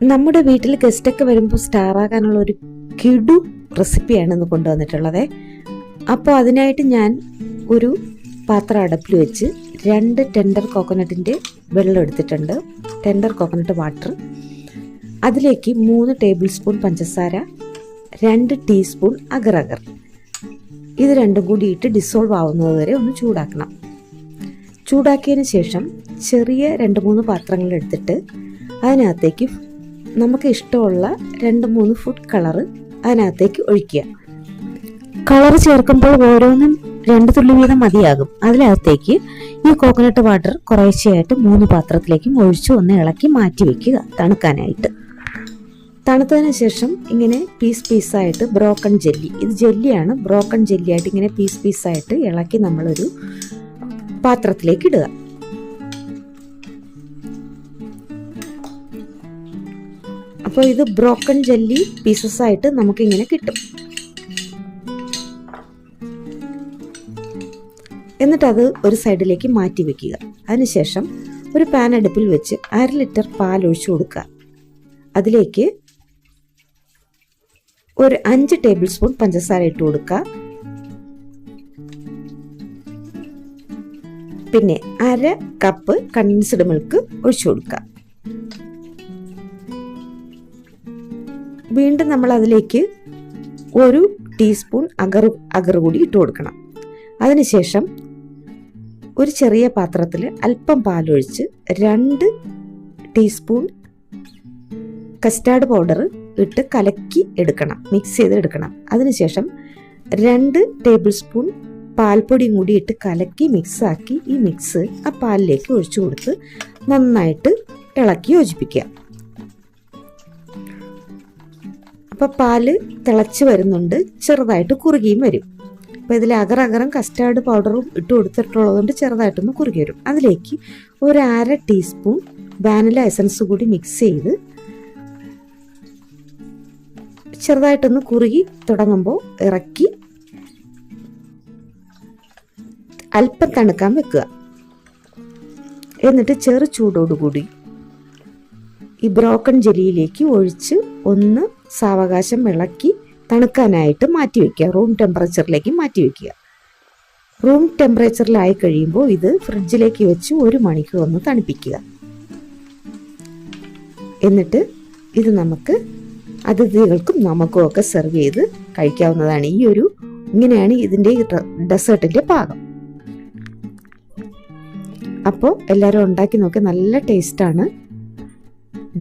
നമ്മുടെ വീട്ടിൽ ഗസ്റ്റൊക്കെ വരുമ്പോൾ സ്റ്റാറാകാനുള്ള ഒരു കിടു റെസിപ്പിയാണ് ഇന്ന് കൊണ്ടുവന്നിട്ടുള്ളത്. അപ്പോൾ അതിനായിട്ട് ഞാൻ ഒരു പാത്രം അടുപ്പിൽ വെച്ച് 2 ടെൻഡർ കോക്കനട്ടിൻ്റെ വെള്ളം എടുത്തിട്ടുണ്ട്, ടെൻഡർ കോക്കനട്ട് വാട്ടർ. അതിലേക്ക് 3 ടേബിൾ സ്പൂൺ പഞ്ചസാര, 2 ടീസ്പൂൺ അഗർ അഗർ. ഇത് രണ്ടും കൂടി ഇട്ട് ഡിസോൾവ് ആവുന്നത് വരെ ഒന്ന് ചൂടാക്കണം. ചൂടാക്കിയതിന് ശേഷം ചെറിയ 2-3 പാത്രങ്ങൾ എടുത്തിട്ട് അതിനകത്തേക്ക് നമുക്ക് ഇഷ്ടമുള്ള 2-3 ഫുഡ് കളറ് അതിനകത്തേക്ക് ഒഴിക്കുക. കളർ ചേർക്കുമ്പോൾ ഓരോന്നും 2 തുള്ളി വീതം മതിയാകും. അതിനകത്തേക്ക് ഈ കോക്കനട്ട് വാട്ടർ കുറേശ്ശെയായിട്ട് 3 പാത്രത്തിലേക്കും ഒഴിച്ച് ഒന്ന് ഇളക്കി മാറ്റി വെക്കുക തണുക്കാനായിട്ട്. തണുത്തതിന് ശേഷം ഇങ്ങനെ പീസായിട്ട് ബ്രോക്കൺ ജെല്ലി, ഇത് ജെല്ലിയാണ്, ബ്രോക്കൺ ജെല്ലിയായിട്ട് ഇങ്ങനെ പീസായിട്ട് ഇളക്കി നമ്മളൊരു പാത്രത്തിലേക്ക് ഇടുക. അപ്പോൾ ഇത് ബ്രോക്കൺ ജെല്ലി പീസസ് ആയിട്ട് നമുക്കിങ്ങനെ കിട്ടും. എന്നിട്ടത് ഒരു സൈഡിലേക്ക് മാറ്റി വെക്കുക. അതിനുശേഷം ഒരു പാൻ അടുപ്പിൽ വെച്ച് 1/2 ലിറ്റർ പാൽ ഒഴിച്ചു കൊടുക്കുക. അതിലേക്ക് ഒരു 5 ടേബിൾ സ്പൂൺ പഞ്ചസാര ഇട്ട് കൊടുക്കുക. പിന്നെ 1/2 കപ്പ് കണ്ടൻസ്ഡ് മിൽക്ക് ഒഴിച്ചു കൊടുക്കുക. വീണ്ടും നമ്മൾ അതിലേക്ക് 1 ടീസ്പൂൺ അഗർ കൂടി ഇട്ട് കൊടുക്കണം. അതിനുശേഷം ഒരു ചെറിയ പാത്രത്തിൽ അല്പം പാലൊഴിച്ച് 2 ടീസ്പൂൺ കസ്റ്റാർഡ് പൗഡർ ഇട്ട് കലക്കി എടുക്കണം, മിക്സ് ചെയ്ത് എടുക്കണം. അതിനുശേഷം 2 ടേബിൾ സ്പൂൺ പാൽപ്പൊടിയും കൂടി ഇട്ട് കലക്കി മിക്സാക്കി ഈ മിക്സ് ആ പാലിലേക്ക് ഒഴിച്ചു കൊടുത്ത് നന്നായിട്ട് ഇളക്കി യോജിപ്പിക്കുക. അപ്പോൾ പാല് തിളച്ച് വരുന്നുണ്ട്, ചെറുതായിട്ട് കുറുകിയും വരും. അപ്പോൾ ഇതിൽ അഗറും കസ്റ്റാർഡ് പൗഡറും ഇട്ട് കൊടുത്തിട്ടുള്ളതുകൊണ്ട് ചെറുതായിട്ടൊന്ന് കുറുകി വരും. അതിലേക്ക് ഒരു 1/2 ടീസ്പൂൺ വാനില എസൻസ് കൂടി മിക്സ് ചെയ്ത് ചെറുതായിട്ടൊന്ന് കുറുകി തുടങ്ങുമ്പോൾ ഇറക്കി അല്പം തണുക്കാൻ വെക്കുക. എന്നിട്ട് ചെറു ചൂടോടുകൂടി ഈ ബ്രോക്കൺ ജെല്ലിയിലേക്ക് ഒഴിച്ച് ഒന്ന് സാവകാശം ഇളക്കി തണുക്കാനായിട്ട് മാറ്റി വയ്ക്കുക. റൂം ടെമ്പറേച്ചറിലേക്ക് മാറ്റി വയ്ക്കുക. റൂം ടെമ്പറേച്ചറിലായി കഴിയുമ്പോൾ ഇത് ഫ്രിഡ്ജിലേക്ക് വെച്ച് 1 മണിക്കൂർ ഒന്ന് തണുപ്പിക്കുക. എന്നിട്ട് ഇത് നമുക്ക് അതിഥികൾക്കും നമുക്കും ഒക്കെ സെർവ് ചെയ്ത് കഴിക്കാവുന്നതാണ്. ഇങ്ങനെയാണ് ഇതിൻ്റെ ഡെസേർട്ടിൻ്റെ പാകം. അപ്പോൾ എല്ലാവരും ഉണ്ടാക്കി നോക്കി, നല്ല ടേസ്റ്റാണ്.